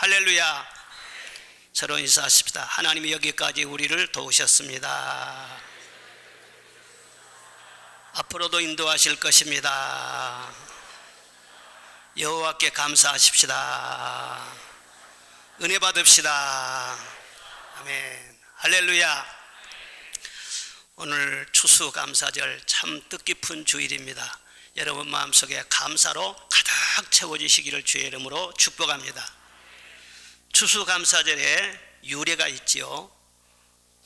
할렐루야. 서로 인사하십시다. 하나님이 여기까지 우리를 도우셨습니다. 앞으로도 인도하실 것입니다. 여호와께 감사하십시다. 은혜 받읍시다. 아멘. 할렐루야. 오늘 추수감사절 참 뜻깊은 주일입니다. 여러분 마음속에 감사로 가득 채워지시기를 주의 이름으로 축복합니다. 추수감사절에 유래가 있지요.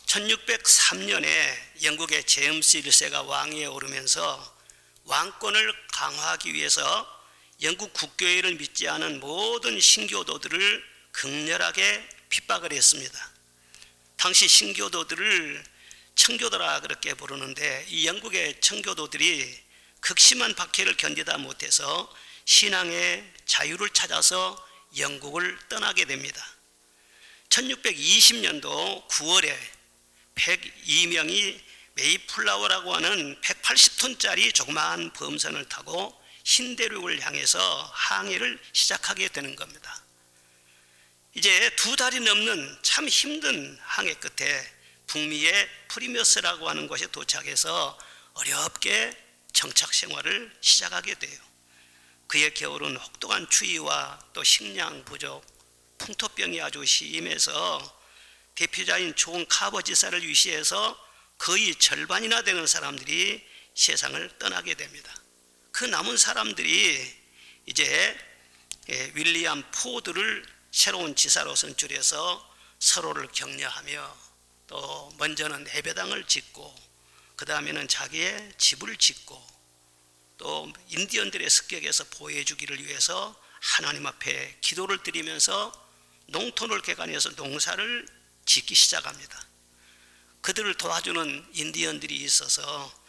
1603년에 영국의 제임스 1세가 왕위에 오르면서 왕권을 강화하기 위해서 영국 국교회를 믿지 않은 모든 신교도들을 극렬하게 핍박을 했습니다. 당시 신교도들을 청교도라 그렇게 부르는데, 이 영국의 청교도들이 극심한 박해를 견디다 못해서 신앙의 자유를 찾아서 영국을 떠나게 됩니다. 1620년도 9월에 102명이 메이플라워라고 하는 180톤짜리 조그마한 범선을 타고 신대륙을 향해서 항해를 시작하게 되는 겁니다. 이제 2달이 넘는 참 힘든 항해 끝에 북미의 프리머스라고 하는 곳에 도착해서 어렵게 정착 생활을 시작하게 돼요. 그의 겨울은 혹독한 추위와 또 식량 부족, 풍토병이 아주 심해서 대표자인 존 카버 지사를 위시해서 거의 절반이나 되는 사람들이 세상을 떠나게 됩니다. 그 남은 사람들이 이제 윌리엄 포드를 새로운 지사로 선출해서 서로를 격려하며, 또 먼저는 해배당을 짓고 그 다음에는 자기의 집을 짓고 또 인디언들의 습격에서 보호해주기를 위해서 하나님 앞에 기도를 드리면서 농토를 개간해서 농사를 짓기 시작합니다. 그들을 도와주는 인디언들이 있어서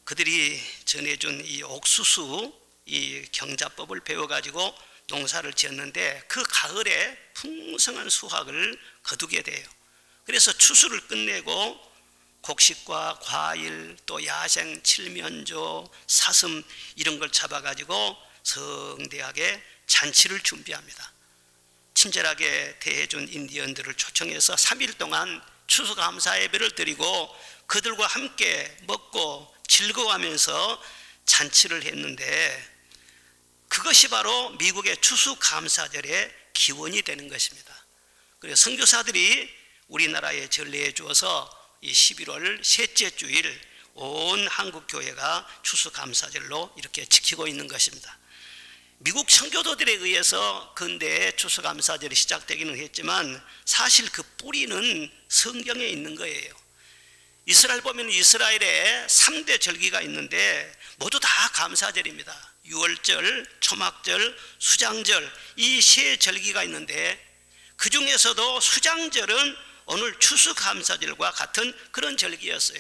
그들이 전해준 이 옥수수, 이 경자법을 배워가지고 농사를 지었는데, 그 가을에 풍성한 수확을 거두게 돼요. 그래서 추수를 끝내고 곡식과 과일, 또 야생, 칠면조, 사슴 이런 걸 잡아가지고 성대하게 잔치를 준비합니다. 친절하게 대해준 인디언들을 초청해서 3일 동안 추수감사 예배를 드리고 그들과 함께 먹고 즐거워하면서 잔치를 했는데, 그것이 바로 미국의 추수감사절의 기원이 되는 것입니다. 그래서 선교사들이 우리나라에 전례해 주어서 이 11월 셋째 주일 온 한국교회가 추수감사절로 이렇게 지키고 있는 것입니다. 미국 청교도들에 의해서 근대에 추수감사절이 시작되기는 했지만 사실 그 뿌리는 성경에 있는 거예요. 이스라엘 보면 이스라엘에 3대 절기가 있는데 모두 다 감사절입니다. 유월절, 초막절, 수장절, 이 세 절기가 있는데 그 중에서도 수장절은 오늘 추수감사절과 같은 그런 절기였어요.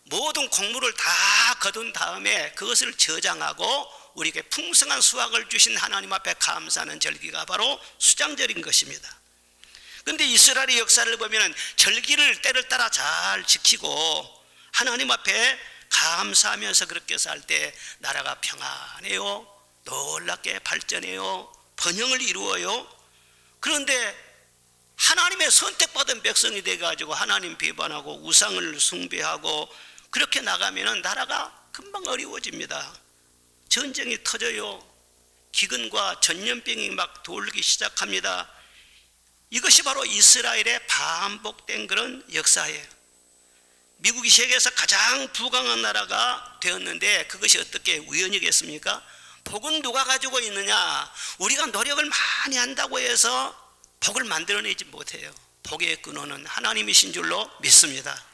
모든 곡물을 다 거둔 다음에 그것을 저장하고 우리에게 풍성한 수확을 주신 하나님 앞에 감사하는 절기가 바로 수장절인 것입니다. 그런데 이스라엘의 역사를 보면 절기를 때를 따라 잘 지키고 하나님 앞에 감사하면서 그렇게 살 때 나라가 평안해요, 놀랍게 발전해요, 번영을 이루어요. 그런데 하나님의 선택받은 백성이 돼가지고 하나님 비판하고 우상을 숭배하고 그렇게 나가면 나라가 금방 어려워집니다. 전쟁이 터져요. 기근과 전염병이 막 돌기 시작합니다. 이것이 바로 이스라엘의 반복된 그런 역사예요. 미국이 세계에서 가장 부강한 나라가 되었는데 그것이 어떻게 우연이겠습니까? 복은 누가 가지고 있느냐? 우리가 노력을 많이 한다고 해서 복을 만들어내지 못해요. 복의 근원은 하나님이신 줄로 믿습니다.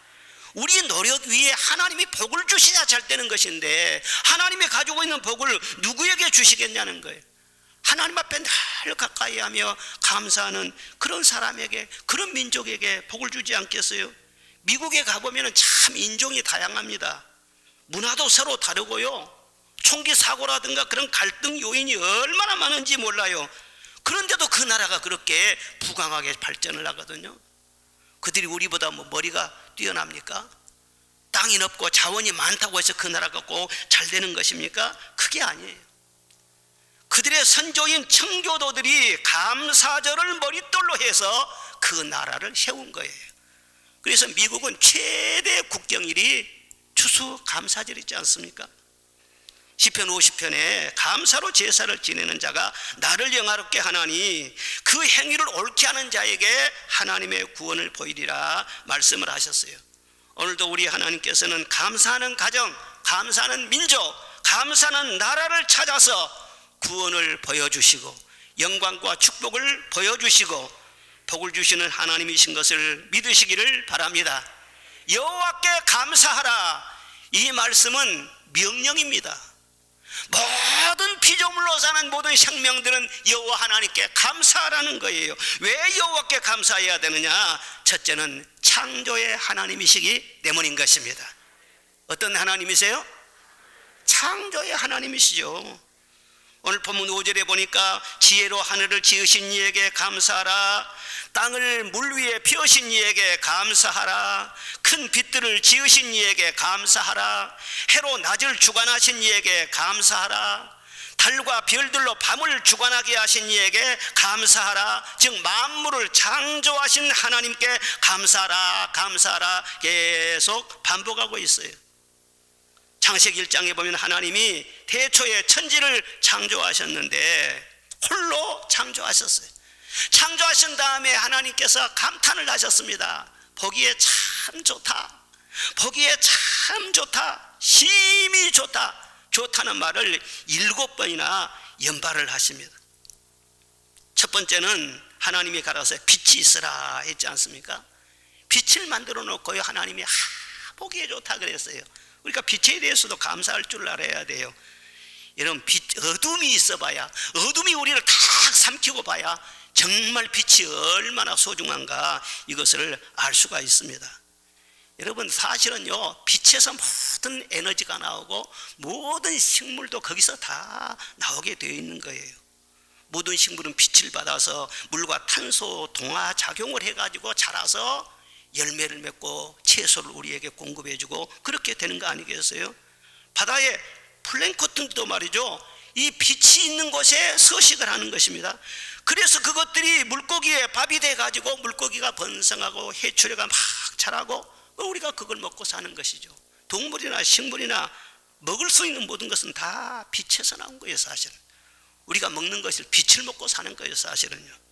우리 노력 위에 하나님이 복을 주시냐 잘 되는 것인데, 하나님이 가지고 있는 복을 누구에게 주시겠냐는 거예요. 하나님 앞에 늘 가까이 하며 감사하는 그런 사람에게, 그런 민족에게 복을 주지 않겠어요? 미국에 가보면 참 인종이 다양합니다. 문화도 서로 다르고요. 총기 사고라든가 그런 갈등 요인이 얼마나 많은지 몰라요. 그런데도 그 나라가 그렇게 부강하게 발전을 하거든요. 그들이 우리보다 뭐 머리가 뛰어납니까? 땅이 넓고 자원이 많다고 해서 그 나라가 꼭 잘 되는 것입니까? 그게 아니에요. 그들의 선조인 청교도들이 감사절을 머릿돌로 해서 그 나라를 세운 거예요. 그래서 미국은 최대 국경일이 추수감사절 있지 않습니까? 시편 50편에 감사로 제사를 지내는 자가 나를 영화롭게 하나니 그 행위를 옳게 하는 자에게 하나님의 구원을 보이리라 말씀을 하셨어요. 오늘도 우리 하나님께서는 감사하는 가정, 감사하는 민족, 감사하는 나라를 찾아서 구원을 보여주시고 영광과 축복을 보여주시고 복을 주시는 하나님이신 것을 믿으시기를 바랍니다. 여호와께 감사하라. 이 말씀은 명령입니다. 모든 피조물로 사는 모든 생명들은 여호와 하나님께 감사하라는 거예요. 왜 여호와께 감사해야 되느냐? 첫째는 창조의 하나님이시기 때문인 것입니다. 어떤 하나님이세요? 창조의 하나님이시죠. 오늘 본문 5절에 보니까 지혜로 하늘을 지으신 이에게 감사하라. 땅을 물 위에 펴신 이에게 감사하라. 큰 빛들을 지으신 이에게 감사하라. 해로 낮을 주관하신 이에게 감사하라. 달과 별들로 밤을 주관하게 하신 이에게 감사하라. 즉 만물을 창조하신 하나님께 감사하라, 감사하라 계속 반복하고 있어요. 창세기 1장에 보면 하나님이 태초에 천지를 창조하셨는데 홀로 창조하셨어요. 창조하신 다음에 하나님께서 감탄을 하셨습니다. 보기에 참 좋다, 보기에 참 좋다, 심히 좋다. 좋다는 말을 7번이나 연발을 하십니다. 첫 번째는 하나님이 가라사대 빛이 있으라 했지 않습니까? 빛을 만들어 놓고요, 하나님이 보기에 좋다 그랬어요. 그러니까 빛에 대해서도 감사할 줄 알아야 돼요. 여러분, 어둠이 있어 봐야, 어둠이 우리를 탁 삼키고 봐야 정말 빛이 얼마나 소중한가 이것을 알 수가 있습니다. 여러분, 사실은요, 빛에서 모든 에너지가 나오고 모든 식물도 거기서 다 나오게 되어 있는 거예요. 모든 식물은 빛을 받아서 물과 탄소 동화 작용을 해가지고 자라서 열매를 맺고 채소를 우리에게 공급해주고 그렇게 되는 거 아니겠어요? 바다에 플랭크톤도 말이죠, 이 빛이 있는 곳에 서식을 하는 것입니다. 그래서 그것들이 물고기에 밥이 돼가지고 물고기가 번성하고 해초류가 막 자라고 우리가 그걸 먹고 사는 것이죠. 동물이나 식물이나 먹을 수 있는 모든 것은 다 빛에서 나온 거예요. 사실은 우리가 먹는 것을 빛을 먹고 사는 거예요. 사실은요.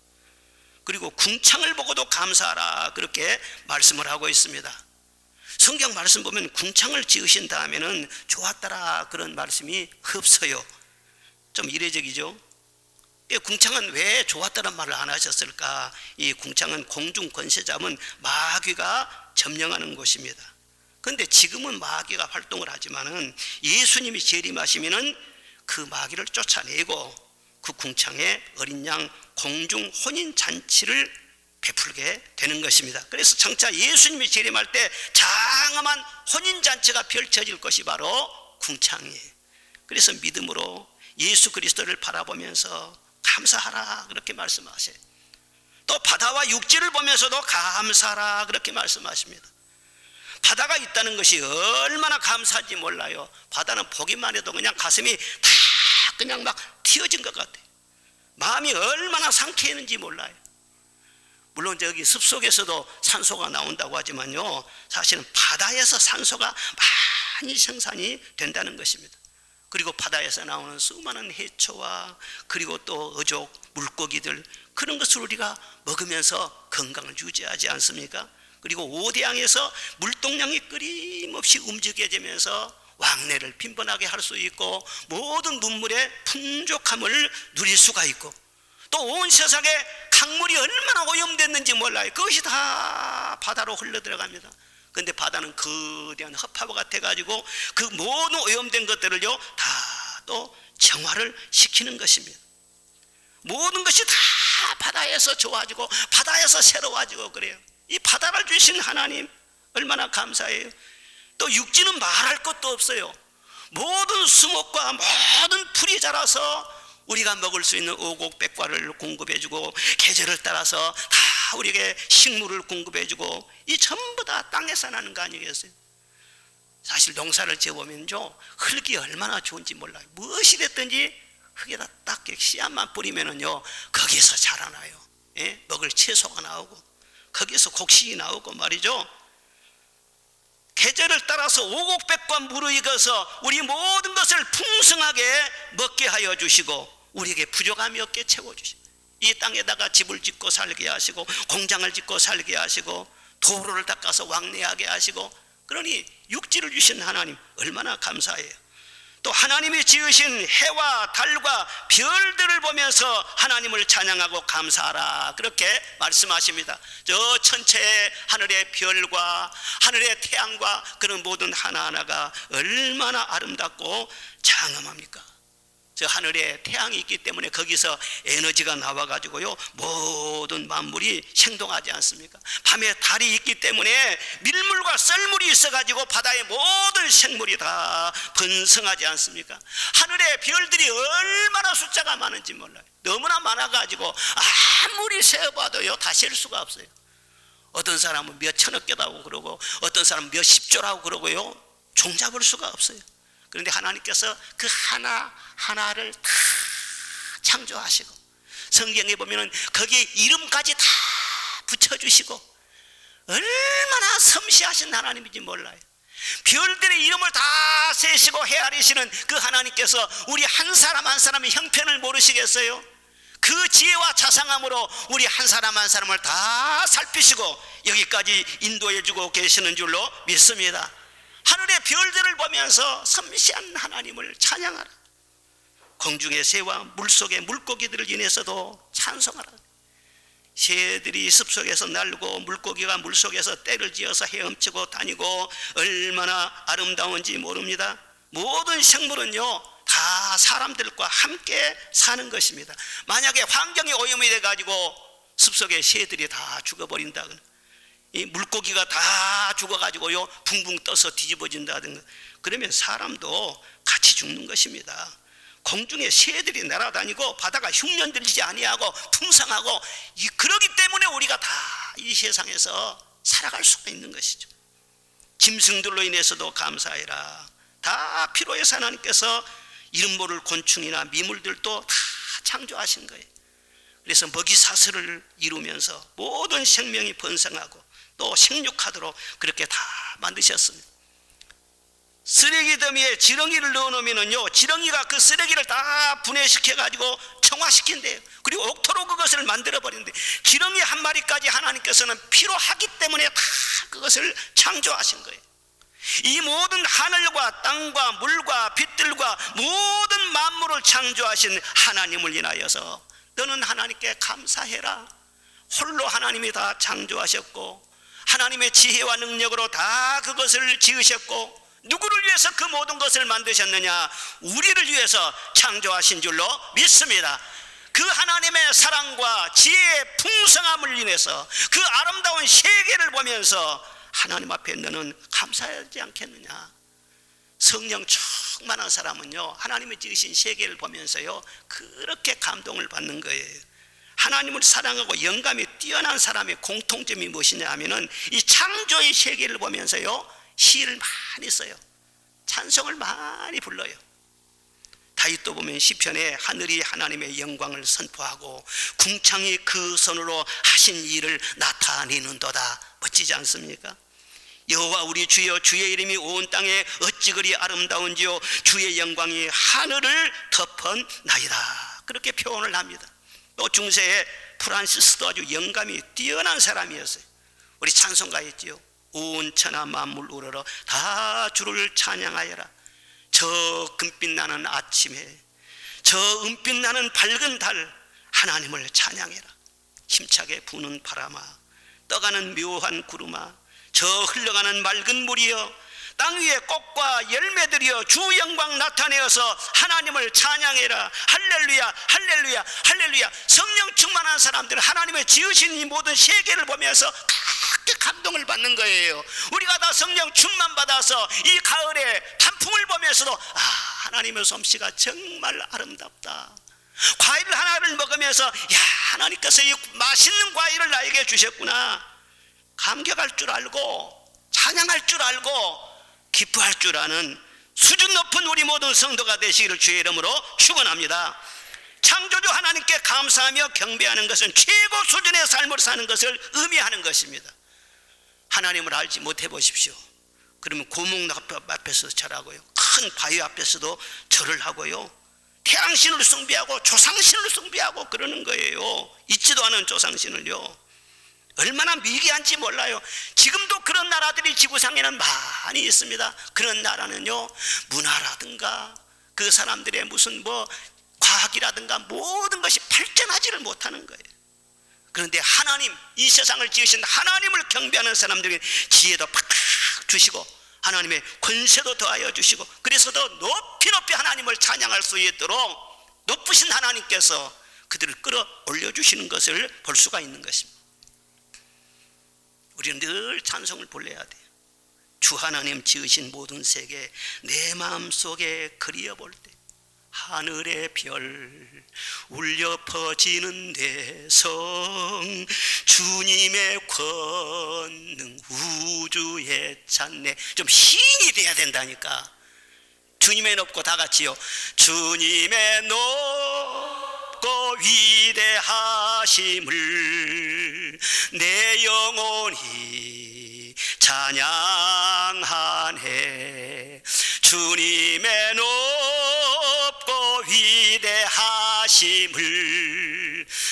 그리고 궁창을 보고도 감사하라 그렇게 말씀을 하고 있습니다. 성경 말씀 보면 궁창을 지으신 다음에는 좋았더라 그런 말씀이 없어요. 좀 이례적이죠. 궁창은 왜 좋았다는 말을 안 하셨을까? 이 궁창은 공중 권세 잡은 마귀가 점령하는 곳입니다. 그런데 지금은 마귀가 활동을 하지만은 예수님이 재림하시면은 그 마귀를 쫓아내고 그 궁창에 어린 양 공중 혼인 잔치를 베풀게 되는 것입니다. 그래서 장차 예수님이 재림할 때 장엄한 혼인 잔치가 펼쳐질 것이 바로 궁창이에요. 그래서 믿음으로 예수 그리스도를 바라보면서 감사하라 그렇게 말씀하세요. 또 바다와 육지를 보면서도 감사하라 그렇게 말씀하십니다. 바다가 있다는 것이 얼마나 감사한지 몰라요. 바다는 보기만 해도 그냥 가슴이 다 그냥 막 튀어진 것 같아요. 마음이 얼마나 상쾌했는지 몰라요. 물론 저기 숲속에서도 산소가 나온다고 하지만요, 사실은 바다에서 산소가 많이 생산이 된다는 것입니다. 그리고 바다에서 나오는 수많은 해초와 그리고 또 어족, 물고기들, 그런 것을 우리가 먹으면서 건강을 유지하지 않습니까? 그리고 오대양에서 물동량이 끊임없이 움직여지면서 왕래를 빈번하게 할 수 있고 모든 문물의 풍족함을 누릴 수가 있고 또 온 세상에 강물이 얼마나 오염됐는지 몰라요. 그것이 다 바다로 흘러들어갑니다. 그런데 바다는 거대한 허파와 같아가지고 그 모든 오염된 것들을요 다 또 정화를 시키는 것입니다. 모든 것이 다 바다에서 좋아지고 바다에서 새로워지고 그래요. 이 바다를 주신 하나님 얼마나 감사해요. 또 육지는 말할 것도 없어요. 모든 수목과 모든 풀이 자라서 우리가 먹을 수 있는 오곡백과를 공급해주고 계절을 따라서 다 우리에게 식물을 공급해주고 이 전부 다 땅에서 나는 거 아니겠어요? 사실 농사를 지어보면요 흙이 얼마나 좋은지 몰라요. 무엇이 됐든지 흙에다 딱 씨앗만 뿌리면은요 거기서 자라나요. 예? 먹을 채소가 나오고 거기서 곡식이 나오고 말이죠. 계절을 따라서 오곡백과 물을 익어서 우리 모든 것을 풍성하게 먹게 하여 주시고 우리에게 부족함이 없게 채워주시고 이 땅에다가 집을 짓고 살게 하시고 공장을 짓고 살게 하시고 도로를 닦아서 왕래하게 하시고 그러니 육지를 주신 하나님 얼마나 감사해요. 또 하나님이 지으신 해와 달과 별들을 보면서 하나님을 찬양하고 감사하라 그렇게 말씀하십니다. 저 천체의 하늘의 별과 하늘의 태양과 그런 모든 하나하나가 얼마나 아름답고 장엄합니까? 저 하늘에 태양이 있기 때문에 거기서 에너지가 나와가지고요 모든 만물이 생동하지 않습니까? 밤에 달이 있기 때문에 밀물과 썰물이 있어가지고 바다의 모든 생물이 다 번성하지 않습니까? 하늘의 별들이 얼마나 숫자가 많은지 몰라요. 너무나 많아가지고 아무리 세어봐도요 다 셀 수가 없어요. 어떤 사람은 몇 천억 개라고 그러고 어떤 사람은 몇 십조라고 그러고요 종잡을 수가 없어요. 그런데 하나님께서 그 하나하나를 다 창조하시고 성경에 보면은 거기에 이름까지 다 붙여주시고 얼마나 섬시하신 하나님인지 몰라요. 별들의 이름을 다 세시고 헤아리시는 그 하나님께서 우리 한 사람 한 사람의 형편을 모르시겠어요? 그 지혜와 자상함으로 우리 한 사람 한 사람을 다 살피시고 여기까지 인도해주고 계시는 줄로 믿습니다. 하늘의 별들을 보면서 섬시한 하나님을 찬양하라. 공중의 새와 물속의 물고기들을 인해서도 찬송하라. 새들이 습속에서 날고 물고기가 물속에서 떼를 지어서 헤엄치고 다니고 얼마나 아름다운지 모릅니다. 모든 생물은요 다 사람들과 함께 사는 것입니다. 만약에 환경이 오염이 돼가지고 습속의 새들이 다 죽어버린다거나 이 물고기가 다 죽어가지고요 붕붕 떠서 뒤집어진다든가 그러면 사람도 같이 죽는 것입니다. 공중에 새들이 날아다니고 바다가 흉년들지 아니하고 풍성하고 그러기 때문에 우리가 다 이 세상에서 살아갈 수가 있는 것이죠. 짐승들로 인해서도 감사해라. 다 필요해서 하나님께서 이름 모를 곤충이나 미물들도 다 창조하신 거예요. 그래서 먹이사슬을 이루면서 모든 생명이 번성하고 또 생육하도록 그렇게 다 만드셨습니다. 쓰레기 더미에 지렁이를 넣어놓으면요 지렁이가 그 쓰레기를 다 분해시켜가지고 청화시킨대요. 그리고 옥토로 그것을 만들어버리는데 지렁이 한 마리까지 하나님께서는 필요하기 때문에 다 그것을 창조하신 거예요. 이 모든 하늘과 땅과 물과 빛들과 모든 만물을 창조하신 하나님을 인하여서 너는 하나님께 감사해라. 홀로 하나님이 다 창조하셨고 하나님의 지혜와 능력으로 다 그것을 지으셨고 누구를 위해서 그 모든 것을 만드셨느냐? 우리를 위해서 창조하신 줄로 믿습니다. 그 하나님의 사랑과 지혜의 풍성함을 인해서 그 아름다운 세계를 보면서 하나님 앞에 너는 감사하지 않겠느냐? 성령 충만한 사람은요 하나님이 지으신 세계를 보면서요 그렇게 감동을 받는 거예요. 하나님을 사랑하고 영감이 뛰어난 사람의 공통점이 무엇이냐 하면은 이 창조의 세계를 보면서요 시를 많이 써요. 찬송을 많이 불러요. 다윗도 보면 시편에 하늘이 하나님의 영광을 선포하고 궁창이 그 손으로 하신 일을 나타내는도다. 멋지지 않습니까? 여호와 우리 주여 주의 이름이 온 땅에 어찌 그리 아름다운지요 주의 영광이 하늘을 덮었나이다. 그렇게 표현을 합니다. 또 중세에 프란시스도 아주 영감이 뛰어난 사람이었어요. 우리 찬송가 있지요. 온 천하 만물 우러러 다 주를 찬양하여라. 저 금빛 나는 아침에 저 은빛 나는 밝은 달 하나님을 찬양해라. 힘차게 부는 바람아 떠가는 묘한 구름아 저 흘러가는 맑은 물이여 땅 위에 꽃과 열매들이여 주 영광 나타내어서 하나님을 찬양해라. 할렐루야 할렐루야 할렐루야. 성령 충만한 사람들은 하나님의 지으신 이 모든 세계를 보면서 그렇게 감동을 받는 거예요. 우리가 다 성령 충만 받아서 이 가을에 단풍을 보면서도 하나님의 솜씨가 정말 아름답다. 과일 하나를 먹으면서 야 하나님께서 이 맛있는 과일을 나에게 주셨구나. 감격할 줄 알고 찬양할 줄 알고 기뻐할 줄 아는 수준 높은 우리 모든 성도가 되시기를 주의 이름으로 축원합니다. 창조주 하나님께 감사하며 경배하는 것은 최고 수준의 삶을 사는 것을 의미하는 것입니다. 하나님을 알지 못해 보십시오. 그러면 고목 앞에서 절하고요, 큰 바위 앞에서도 절을 하고요, 태양신을 숭배하고 조상신을 숭배하고 그러는 거예요. 있지도 않은 조상신을요. 얼마나 미개한지 몰라요. 지금도 그런 나라들이 지구상에는 많이 있습니다. 그런 나라는요, 문화라든가 그 사람들의 무슨 과학이라든가 모든 것이 발전하지를 못하는 거예요. 그런데 하나님, 이 세상을 지으신 하나님을 경배하는 사람들에게 지혜도 팍 주시고 하나님의 권세도 더하여 주시고, 그래서 더 높이 높이 하나님을 찬양할 수 있도록 높으신 하나님께서 그들을 끌어올려 주시는 것을 볼 수가 있는 것입니다. 우리는 늘 찬송을 불러야 돼요. 주 하나님 지으신 모든 세계 내 마음속에 그리워볼 때 하늘의 별 울려 퍼지는 대성 주님의 권능 우주에 찬네. 좀 시인이 돼야 된다니까. 주님의 높고 다 같이요. 주님의 높고 위대하심을 내 영혼이 찬양하네. 주님의 높고 위대하심을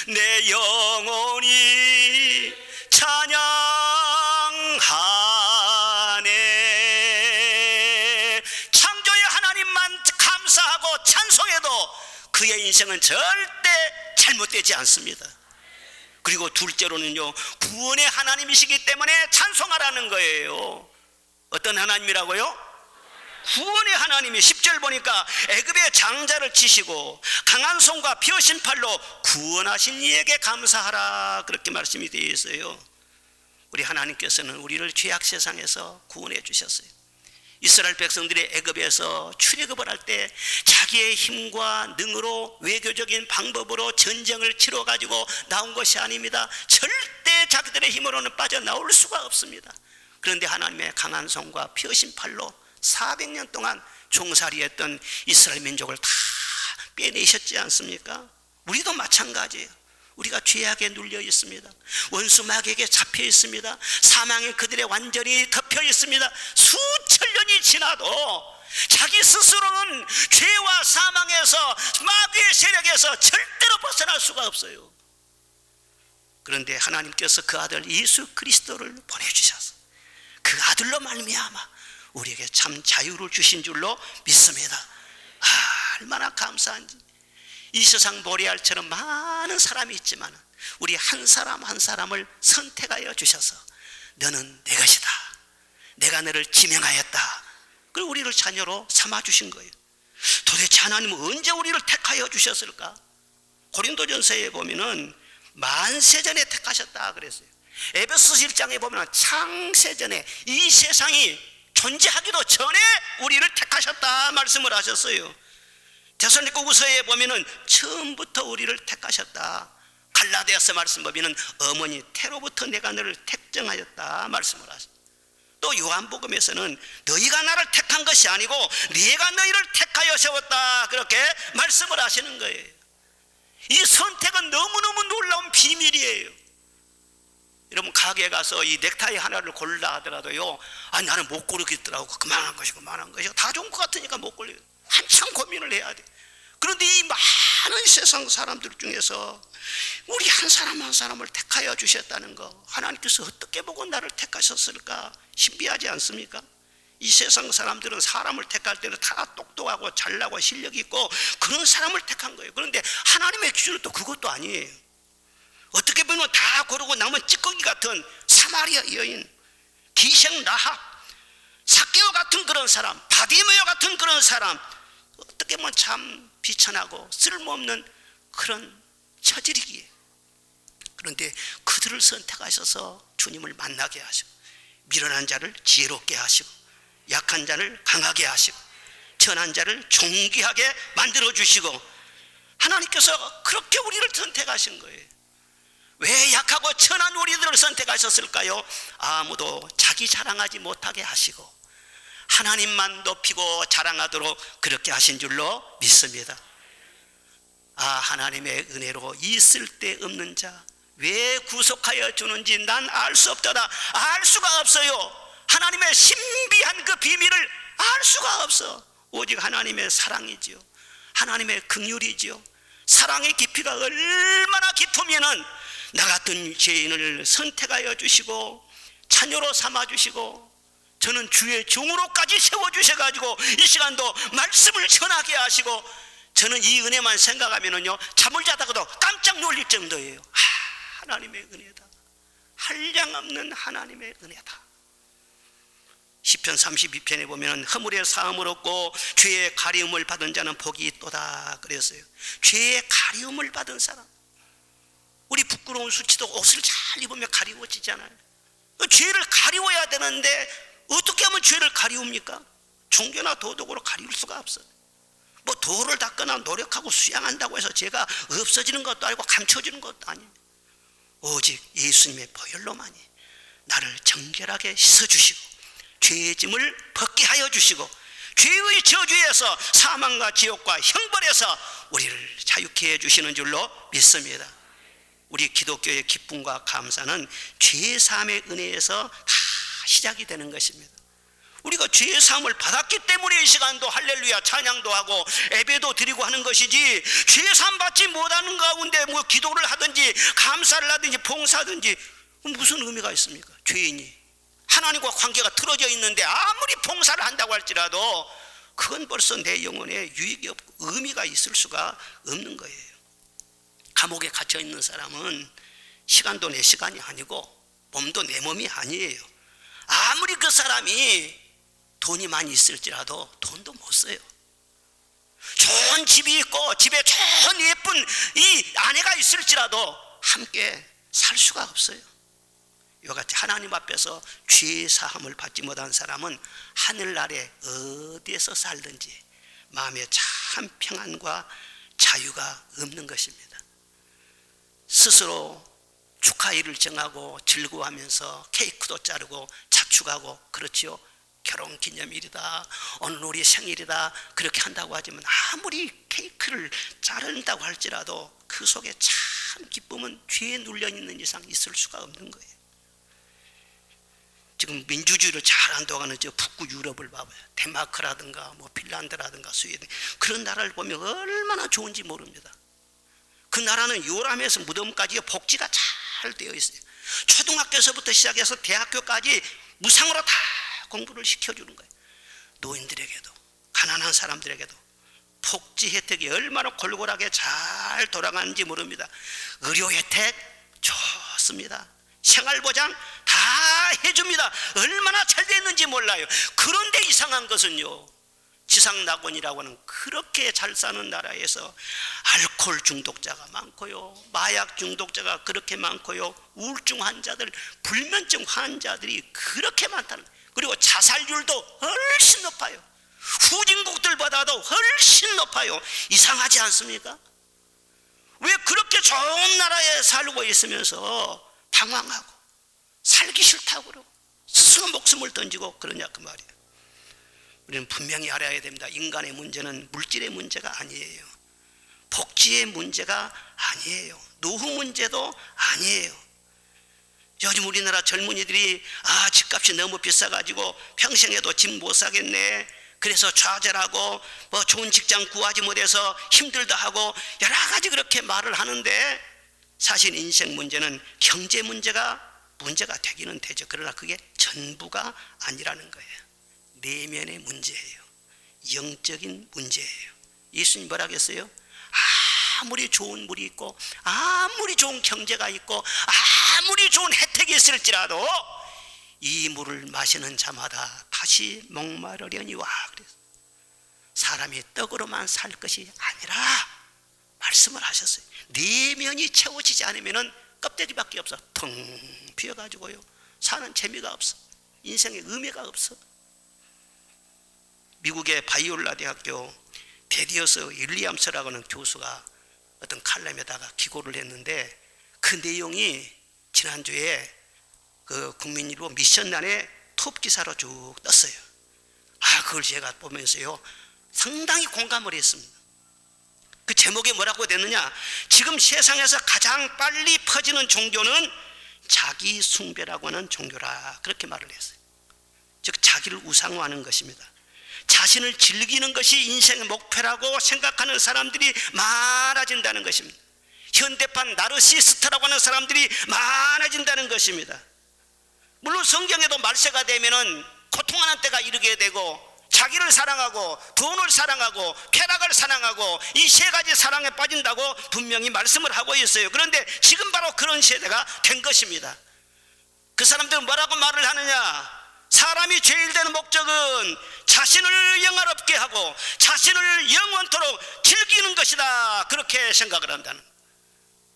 내 영혼이 찬양하네. 창조의 하나님만 감사하고 찬송해도 그의 인생은 절대 잘못되지 않습니다. 그리고 둘째로는요, 구원의 하나님이시기 때문에 찬송하라는 거예요. 어떤 하나님이라고요? 구원의 하나님이 10절 보니까 애굽의 장자를 치시고 강한 손과 피어신 팔로 구원하신 이에게 감사하라, 그렇게 말씀이 되어 있어요. 우리 하나님께서는 우리를 죄악 세상에서 구원해 주셨어요. 이스라엘 백성들이 애굽에서 출애굽을 할 때 자기의 힘과 능으로 외교적인 방법으로 전쟁을 치러 가지고 나온 것이 아닙니다. 절대 자기들의 힘으로는 빠져나올 수가 없습니다. 그런데 하나님의 강한 손과 피어신 팔로 400년 동안 종살이했던 이스라엘 민족을 다 빼내셨지 않습니까? 우리도 마찬가지예요. 우리가 죄악에 눌려 있습니다. 원수 마귀에게 잡혀 있습니다. 사망이 그들의 완전히 덮여 있습니다. 수천 년이 지나도 자기 스스로는 죄와 사망에서 마귀의 세력에서 절대로 벗어날 수가 없어요. 그런데 하나님께서 그 아들 예수 그리스도를 보내주셔서 그 아들로 말미암아 우리에게 참 자유를 주신 줄로 믿습니다. 얼마나 감사한지. 이 세상 모래알처럼 많은 사람이 있지만 우리 한 사람 한 사람을 선택하여 주셔서 너는 내 것이다, 내가 너를 지명하였다, 그리고 우리를 자녀로 삼아주신 거예요. 도대체 하나님은 언제 우리를 택하여 주셨을까? 고린도전서에 보면은 만세전에 택하셨다 그랬어요. 에베소서 1장에 보면 창세전에, 이 세상이 존재하기도 전에 우리를 택하셨다 말씀을 하셨어요. 데살로니가후서에 보면은 처음부터 우리를 택하셨다. 갈라디아서 말씀 보면은 어머니 태로부터 내가 너를 택정하였다 말씀을 하셨어요. 또 요한복음에서는 너희가 나를 택한 것이 아니고 내가 너희를 택하여 세웠다, 그렇게 말씀을 하시는 거예요. 이 선택은 너무너무 놀라운 비밀이에요. 여러분, 가게에 가서 이 넥타이 하나를 고르라 하더라도요, 나는 못 고르겠더라고. 그만한 것이고 다 좋은 것 같으니까 못 고르요. 한참 고민을 해야 돼. 그런데 이 많은 세상 사람들 중에서 우리 한 사람 한 사람을 택하여 주셨다는 거, 하나님께서 어떻게 보고 나를 택하셨을까? 신비하지 않습니까? 이 세상 사람들은 사람을 택할 때는 다 똑똑하고 잘나고 실력 있고 그런 사람을 택한 거예요. 그런데 하나님의 기준은 또 그것도 아니에요. 어떻게 보면 다 고르고 남은 찌꺼기 같은 사마리아 여인, 기생 라합, 삭개오 같은 그런 사람, 바디메오 같은 그런 사람, 어떻게 보면 참 비천하고 쓸모없는 그런 처지리기에, 그런데 그들을 선택하셔서 주님을 만나게 하시고 미련한 자를 지혜롭게 하시고 약한 자를 강하게 하시고 천한 자를 존귀하게 만들어주시고, 하나님께서 그렇게 우리를 선택하신 거예요. 왜 약하고 천한 우리들을 선택하셨을까요? 아무도 자기 자랑하지 못하게 하시고 하나님만 높이고 자랑하도록 그렇게 하신 줄로 믿습니다. 아, 하나님의 은혜로 있을 데 없는 자 왜 구속하여 주는지 난 알 수 없더라. 알 수가 없어요. 하나님의 신비한 그 비밀을 알 수가 없어. 오직 하나님의 사랑이지요, 하나님의 긍휼이지요. 사랑의 깊이가 얼마나 깊으면은 나 같은 죄인을 선택하여 주시고 자녀로 삼아 주시고 저는 주의 종으로까지 세워주셔가지고 이 시간도 말씀을 전하게 하시고, 저는 이 은혜만 생각하면은요 잠을 자다가도 깜짝 놀릴 정도예요. 하나님의 은혜다. 한량없는 하나님의 은혜다. 시편 32편에 보면 허물의 사함을 얻고 죄의 가리움을 받은 자는 복이 있도다 그랬어요. 죄의 가리움을 받은 사람, 우리 부끄러운 수치도 옷을 잘 입으면 가리워지잖아요. 죄를 가리워야 되는데 어떻게 하면 죄를 가리웁니까? 종교나 도덕으로 가리울 수가 없어요. 뭐 도를 닦거나 노력하고 수양한다고 해서 죄가 없어지는 것도 아니고 감춰지는 것도 아닙니다. 오직 예수님의 보혈로만이 나를 정결하게 씻어주시고 죄의 짐을 벗게 하여 주시고 죄의 저주에서 사망과 지옥과 형벌에서 우리를 자유케 해주시는 줄로 믿습니다. 우리 기독교의 기쁨과 감사는 죄 사함의 은혜에서 다 시작이 되는 것입니다. 우리가 죄 사함을 받았기 때문에 이 시간도 할렐루야 찬양도 하고 예배도 드리고 하는 것이지, 죄 사함 받지 못하는 가운데 뭐 기도를 하든지 감사를 하든지 봉사하든지 무슨 의미가 있습니까? 죄인이 하나님과 관계가 틀어져 있는데 아무리 봉사를 한다고 할지라도 그건 벌써 내 영혼에 유익이 없고 의미가 있을 수가 없는 거예요. 감옥에 갇혀 있는 사람은 시간도 내 시간이 아니고 몸도 내 몸이 아니에요. 아무리 그 사람이 돈이 많이 있을지라도 돈도 못 써요. 좋은 집이 있고 집에 좋은 예쁜 이 아내가 있을지라도 함께 살 수가 없어요. 이와 같이 하나님 앞에서 죄 사함을 받지 못한 사람은 하늘 아래 어디에서 살든지 마음에 참 평안과 자유가 없는 것입니다. 스스로 축하일을 정하고 즐거워하면서 케이크도 자르고 자축하고 그렇지요. 결혼기념일이다, 오늘 우리 생일이다 그렇게 한다고 하지만 아무리 케이크를 자른다고 할지라도 그 속에 참 기쁨은 죄에 눌려있는 이상 있을 수가 없는 거예요. 지금 민주주의를 잘 한다고 저 북구 유럽을 봐봐요. 덴마크라든가 뭐 핀란드라든가 스웨덴, 그런 나라를 보면 얼마나 좋은지 모릅니다. 그 나라는 요람에서 무덤까지 복지가 잘 되어 있어요. 초등학교에서부터 시작해서 대학교까지 무상으로 다 공부를 시켜주는 거예요. 노인들에게도 가난한 사람들에게도 복지 혜택이 얼마나 골골하게 잘 돌아가는지 모릅니다. 의료 혜택 좋습니다. 생활보장 다 해줍니다. 얼마나 잘 됐는지 몰라요. 그런데 이상한 것은요, 지상낙원이라고 하는 그렇게 잘 사는 나라에서 알코올 중독자가 많고요, 마약 중독자가 그렇게 많고요, 우울증 환자들, 불면증 환자들이 그렇게 많다는, 그리고 자살률도 훨씬 높아요. 후진국들보다도 훨씬 높아요. 이상하지 않습니까? 왜 그렇게 좋은 나라에 살고 있으면서 방황하고 살기 싫다고 그러고 스스로 목숨을 던지고 그러냐 그 말이에요. 우리는 분명히 알아야 됩니다. 인간의 문제는 물질의 문제가 아니에요. 복지의 문제가 아니에요. 노후 문제도 아니에요. 요즘 우리나라 젊은이들이 집값이 너무 비싸가지고 평생에도 집 못 사겠네, 그래서 좌절하고 뭐 좋은 직장 구하지 못해서 힘들다 하고 여러 가지 그렇게 말을 하는데, 사실 인생 문제는 경제 문제가 되기는 되죠. 그러나 그게 전부가 아니라는 거예요. 내면의 문제예요. 영적인 문제예요. 예수님 뭐라 그랬어요? 아무리 좋은 물이 있고 아무리 좋은 경제가 있고 아무리 좋은 혜택이 있을지라도 이 물을 마시는 자마다 다시 목마르려니와 그래서 사람이 떡으로만 살 것이 아니라 말씀을 하셨어요. 내면이 채워지지 않으면 껍데기밖에 없어. 텅 비어가지고요 사는 재미가 없어. 인생에 의미가 없어. 미국의 바이올라 대학교 데디어스 윌리엄스라고 하는 교수가 어떤 칼럼에다가 기고를 했는데, 그 내용이 지난주에 그 국민일보 미션란에 톱 기사로 쭉 떴어요. 그걸 제가 보면서요 상당히 공감을 했습니다. 그 제목이 뭐라고 됐느냐, 지금 세상에서 가장 빨리 퍼지는 종교는 자기 숭배라고 하는 종교라, 그렇게 말을 했어요. 즉 자기를 우상화하는 것입니다. 자신을 즐기는 것이 인생의 목표라고 생각하는 사람들이 많아진다는 것입니다. 현대판 나르시스트라고 하는 사람들이 많아진다는 것입니다. 물론 성경에도 말세가 되면은 고통하는 때가 이르게 되고, 자기를 사랑하고 돈을 사랑하고 쾌락을 사랑하고 이 세 가지 사랑에 빠진다고 분명히 말씀을 하고 있어요. 그런데 지금 바로 그런 세대가 된 것입니다. 그 사람들은 뭐라고 말을 하느냐, 사람이 죄일 되는 목적은 자신을 영화롭게 하고 자신을 영원토록 즐기는 것이다, 그렇게 생각을 한다는.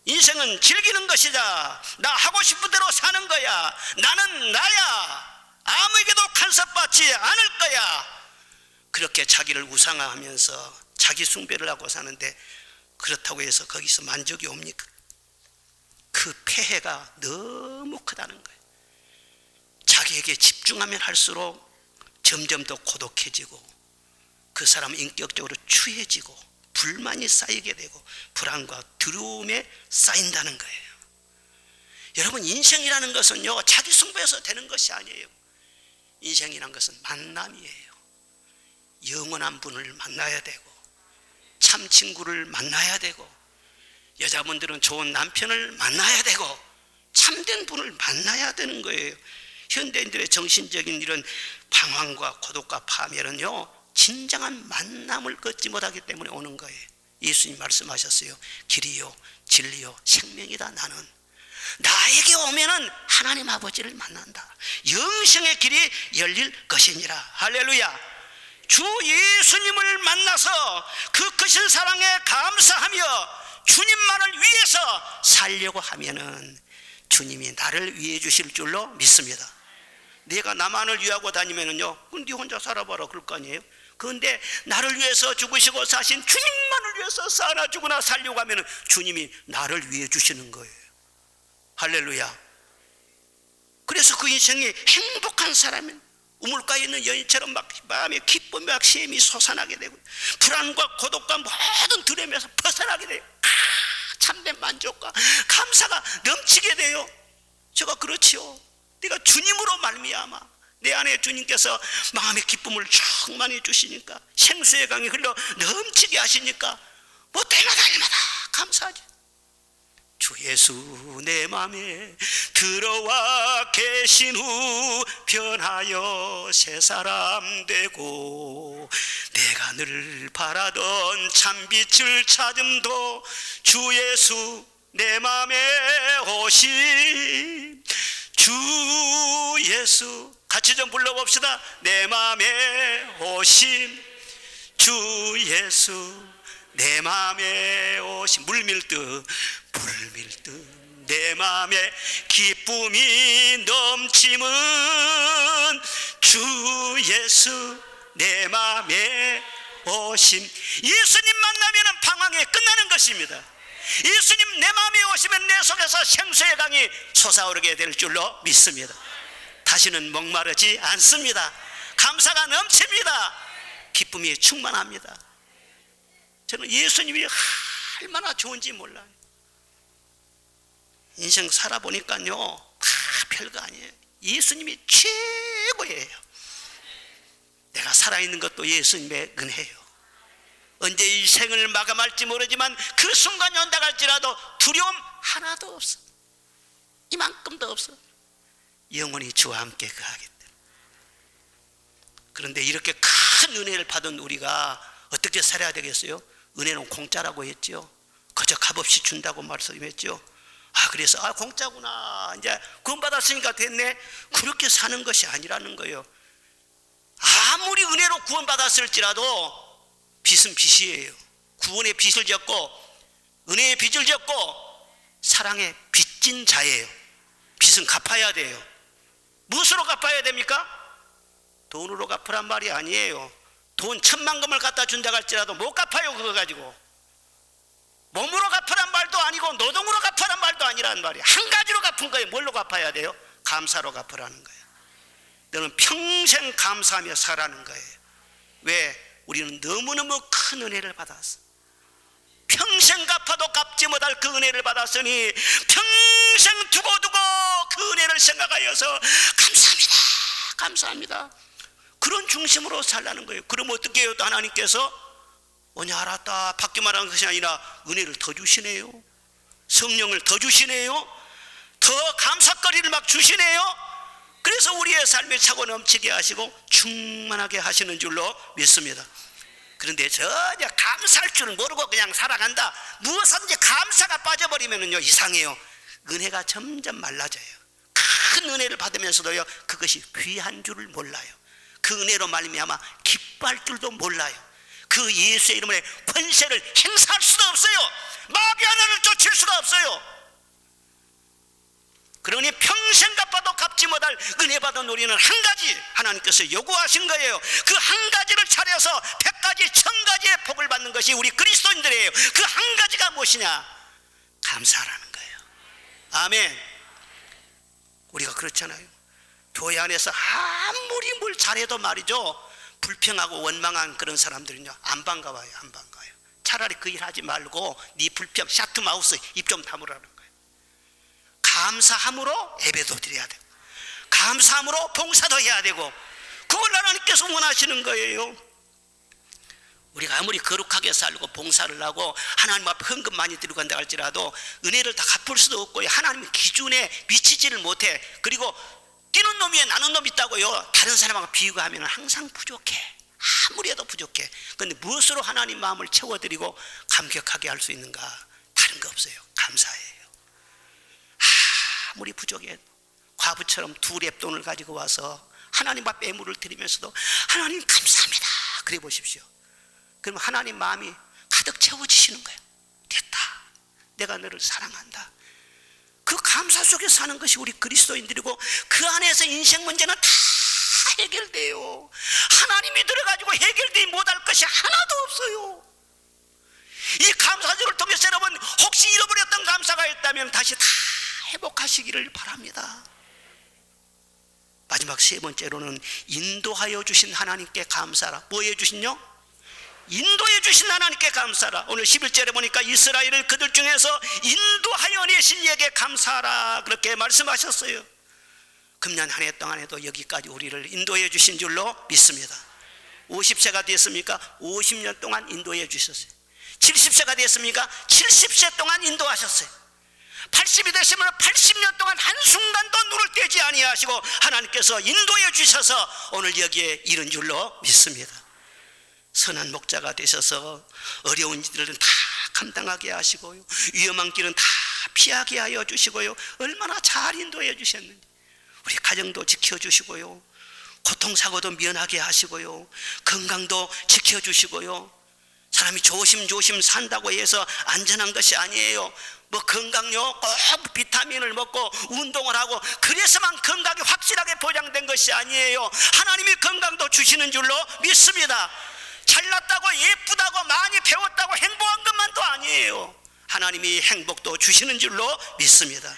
인생은 즐기는 것이다, 나 하고 싶은 대로 사는 거야, 나는 나야, 아무에게도 간섭받지 않을 거야, 그렇게 자기를 우상화하면서 자기 숭배를 하고 사는데, 그렇다고 해서 거기서 만족이 옵니까? 그 폐해가 너무 크다는 거예요. 자기에게 집중하면 할수록 점점 더 고독해지고, 그 사람은 인격적으로 추해지고 불만이 쌓이게 되고 불안과 두려움에 쌓인다는 거예요. 여러분, 인생이라는 것은요 자기 숭배해서 되는 것이 아니에요. 인생이란 것은 만남이에요. 영원한 분을 만나야 되고, 참 친구를 만나야 되고, 여자분들은 좋은 남편을 만나야 되고, 참된 분을 만나야 되는 거예요. 현대인들의 정신적인 이런 방황과 고독과 파멸은요 진정한 만남을 걷지 못하기 때문에 오는 거예요. 예수님 말씀하셨어요. 길이요 진리요 생명이다. 나는 나에게 오면은 하나님 아버지를 만난다. 영생의 길이 열릴 것이니라. 할렐루야. 주 예수님을 만나서 그 크신 사랑에 감사하며 주님만을 위해서 살려고 하면은 주님이 나를 위해 주실 줄로 믿습니다. 내가 나만을 위하고 다니면은요, 네 혼자 살아봐라 그럴 거 아니에요. 그런데 나를 위해서 죽으시고 사신 주님만을 위해서 살아 죽으나 살려고 하면은 주님이 나를 위해 주시는 거예요. 할렐루야. 그래서 그 인생이 행복한 사람은 우물가에 있는 여인처럼 막 마음에 기쁨이 막 샘이 솟아나게 되고, 불안과 고독과 모든 두려움에서 벗어나게 돼요. 참된 만족과 감사가 넘치게 돼요. 제가 그렇지요. 내가 주님으로 말미암아 내 안에 주님께서 마음의 기쁨을 충만히 주시니까, 생수의 강이 흘러 넘치게 하시니까 뭐 때마다 감사하지. 주 예수 내 맘에 들어와 계신 후 변하여 새 사람 되고, 내가 늘 바라던 참빛을 찾음도 주 예수 내 맘에 오신 주 예수, 같이 좀 불러봅시다. 내 맘에 오신 주 예수 내 맘에 오신, 물밀듯 내 맘에 기쁨이 넘치는 주 예수 내 맘에 오심. 예수님 만나면 방황이 끝나는 것입니다. 예수님 내 마음에 오시면 내 속에서 생수의 강이 솟아오르게 될 줄로 믿습니다. 다시는 목마르지 않습니다. 감사가 넘칩니다. 기쁨이 충만합니다. 저는 예수님이 얼마나 좋은지 몰라요. 인생 살아보니까요 다 별거 아니에요. 예수님이 최고예요. 내가 살아있는 것도 예수님의 은혜예요. 언제 이 생을 마감할지 모르지만 그 순간이 온다 할지라도 두려움 하나도 없어. 이만큼도 없어. 영원히 주와 함께 거하기 때문에. 그런데 이렇게 큰 은혜를 받은 우리가 어떻게 살아야 되겠어요? 은혜는 공짜라고 했죠. 그저 값없이 준다고 말씀했죠. 그래서 공짜구나, 이제 구원받았으니까 됐네, 그렇게 사는 것이 아니라는 거예요. 아무리 은혜로 구원받았을지라도 빚은 빚이에요. 구원의 빚을 졌고 은혜의 빚을 졌고 사랑의 빚진 자예요. 빚은 갚아야 돼요. 무엇으로 갚아야 됩니까? 돈으로 갚으란 말이 아니에요. 돈 10,000,000금을 갖다 준다 할지라도 못 갚아요. 그거 가지고 몸으로 갚으란 말도 아니고 노동으로 갚으란 말도 아니란 말이에요. 한 가지로 갚은 거예요. 뭘로 갚아야 돼요? 감사로 갚으라는 거예요. 여러분 평생 감사하며 살아가는 거예요. 왜? 우리는 너무너무 큰 은혜를 받았어. 평생 갚아도 갚지 못할 그 은혜를 받았으니 평생 두고두고 그 은혜를 생각하여서 감사합니다, 감사합니다, 그런 중심으로 살라는 거예요. 그럼 어떻게 해요? 하나님께서 오냐 알았다 받기만 하는 것이 아니라 은혜를 더 주시네요. 성령을 더 주시네요. 더 감사거리를 막 주시네요. 그래서 우리의 삶에 차고 넘치게 하시고 충만하게 하시는 줄로 믿습니다. 그런데 전혀 감사할 줄 모르고 그냥 살아간다, 무엇이든지 감사가 빠져버리면요 이상해요. 은혜가 점점 말라져요. 큰 은혜를 받으면서도요 그것이 귀한 줄을 몰라요. 그 은혜로 말미암아 기뻐할 줄도 몰라요. 그 예수의 이름으로 권세를 행사할 수도 없어요. 마귀 하나를 쫓을 수도 없어요. 그러니 평생 갚아도 갚지 못할 은혜 받은 우리는 한 가지 하나님께서 요구하신 거예요. 그 한 가지를 차려서 100가지 1000가지의 복을 받는 것이 우리 그리스도인들이에요. 그 한 가지가 무엇이냐? 감사라는 거예요. 아멘. 우리가 그렇잖아요. 교회 안에서 아무리 뭘 잘해도 말이죠, 불평하고 원망한 그런 사람들은요 안 반가워요. 안 반가워요. 차라리 그 일 하지 말고 네 불평 샤트마우스 입 좀 다물라는 거예요. 감사함으로 예배도 드려야 되고 감사함으로 봉사도 해야 되고, 그걸 하나님께서 원하시는 거예요. 우리가 아무리 거룩하게 살고 봉사를 하고 하나님 앞에 헌금 많이 드리고 한다 할지라도 은혜를 다 갚을 수도 없고요, 하나님의 기준에 미치지를 못해. 그리고 뛰는 놈 위에 나는 놈이 있다고요 다른 사람하고 비교하면 항상 부족해. 아무리 해도 부족해. 그런데 무엇으로 하나님 마음을 채워드리고 감격하게 할 수 있는가? 다른 거 없어요. 감사예요. 아무리 부족해 과부처럼 2랩 돈을 가지고 와서 하나님 앞에 예물을 드리면서도 하나님 감사합니다 그래 보십시오. 그럼 하나님 마음이 가득 채워지시는 거예요. 됐다, 내가 너를 사랑한다. 그 감사 속에 사는 것이 우리 그리스도인들이고, 그 안에서 인생 문제는 다 해결돼요. 하나님이 들어가지고 해결되지 못할 것이 하나도 없어요. 이 감사절을 통해서 여러분 혹시 잃어버렸던 감사가 있다면 다시 다 회복하시기를 바랍니다. 마지막 3번째로는 인도하여 주신 하나님께 감사라. 뭐 해주신요? 인도해 주신 하나님께 감사라. 오늘 11절에 보니까 이스라엘을 그들 중에서 인도하여 내신 이에게 감사하라 그렇게 말씀하셨어요. 금년 한 해 동안에도 여기까지 우리를 인도해 주신 줄로 믿습니다. 50세가 됐습니까? 50년 동안 인도해 주셨어요. 70세가 됐습니까? 70세 동안 인도하셨어요. 80이 되시면 80년 동안 한순간도 눈을 떼지 아니하시고 하나님께서 인도해 주셔서 오늘 여기에 이른 줄로 믿습니다. 선한 목자가 되셔서 어려운 일들은 다 감당하게 하시고요, 위험한 길은 다 피하게 하여 주시고요, 얼마나 잘 인도해 주셨는지. 우리 가정도 지켜주시고요, 고통사고도 면하게 하시고요, 건강도 지켜주시고요. 사람이 조심조심 산다고 해서 안전한 것이 아니에요. 뭐 건강요 꼭 비타민을 먹고 운동을 하고 그래서만 건강이 확실하게 보장된 것이 아니에요. 하나님이 건강도 주시는 줄로 믿습니다. 잘났다고 예쁘다고 많이 배웠다고 행복한 것만도 아니에요. 하나님이 행복도 주시는 줄로 믿습니다.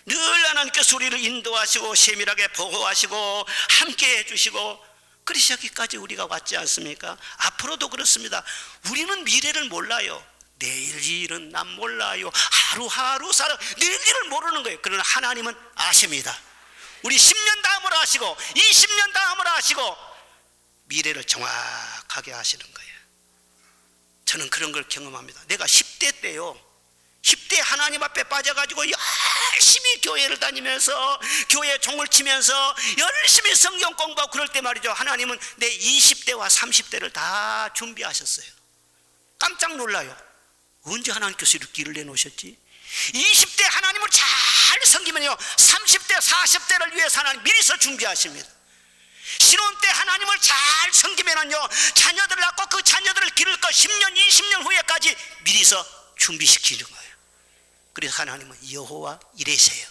늘 하나님께서 우리를 인도하시고 세밀하게 보호하시고 함께 해주시고 그래서 여기까지 우리가 왔지 않습니까? 앞으로도 그렇습니다. 우리는 미래를 몰라요. 내일 일은 난 몰라요. 하루하루 살아 내일 일을 모르는 거예요. 그러나 하나님은 아십니다. 우리 10년 다음으로 아시고 20년 다음으로 아시고 미래를 정확하게 아시는 거예요. 저는 그런 걸 경험합니다. 내가 10대 때요, 10대 하나님 앞에 빠져가지고 열심히 교회를 다니면서 교회 종을 치면서 열심히 성경 공부하고 그럴 때 말이죠, 하나님은 내 20대와 30대를 다 준비하셨어요. 깜짝 놀라요. 언제 하나님께서 이렇게 길을 내놓으셨지? 20대 하나님을 잘 섬기면요 30대 40대를 위해서 하나님 미리서 준비하십니다. 신혼 때 하나님을 잘 섬기면요 자녀들을 낳고 그 자녀들을 기를 것 10년 20년 후에까지 미리서 준비시키는 거예요. 그래서 하나님은 여호와 이레세요.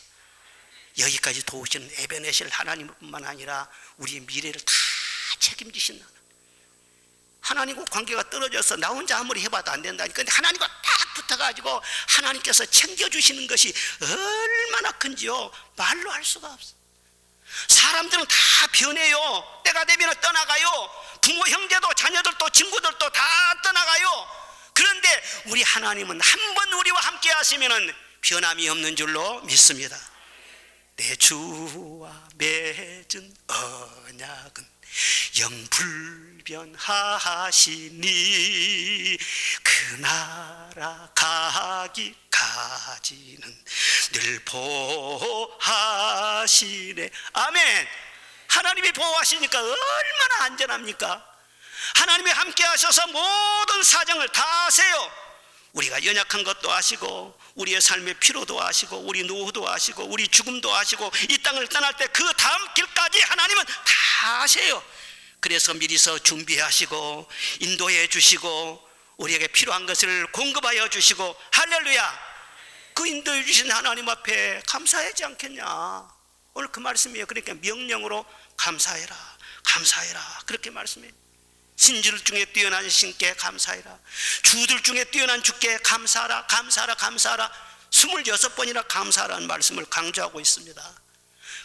여기까지 도우시는 에베네셀 하나님뿐만 아니라 우리의 미래를 다 책임지신다. 하나님과 관계가 떨어져서 나 혼자 아무리 해봐도 안 된다니까. 근데 하나님과 딱 붙어가지고 하나님께서 챙겨주시는 것이 얼마나 큰지요 말로 할 수가 없어. 사람들은 다 변해요. 때가 되면 떠나가요. 부모, 형제도, 자녀들도, 친구들도 다 떠나가요. 그런데 우리 하나님은 한 번 우리와 함께 하시면 변함이 없는 줄로 믿습니다. 내 주와 맺은 언약은 영불변하시니 그 나라 가기까지는 늘 보호하시네. 아멘. 하나님이 보호하시니까 얼마나 안전합니까? 하나님이 함께 하셔서 모든 사정을 다 아세요. 우리가 연약한 것도 아시고, 우리의 삶의 피로도 아시고, 우리 노후도 아시고, 우리 죽음도 아시고, 이 땅을 떠날 때 그 다음 길까지 하나님은 다 아세요. 그래서 미리서 준비하시고 인도해 주시고 우리에게 필요한 것을 공급하여 주시고, 할렐루야. 그 인도해 주신 하나님 앞에 감사하지 않겠냐. 오늘 그 말씀이에요. 그러니까 명령으로 감사해라, 감사해라, 그렇게 말씀해요. 신들 중에 뛰어난 신께 감사해라, 주들 중에 뛰어난 주께 감사하라, 감사하라, 감사하라. 26번이나 감사하라는 말씀을 강조하고 있습니다.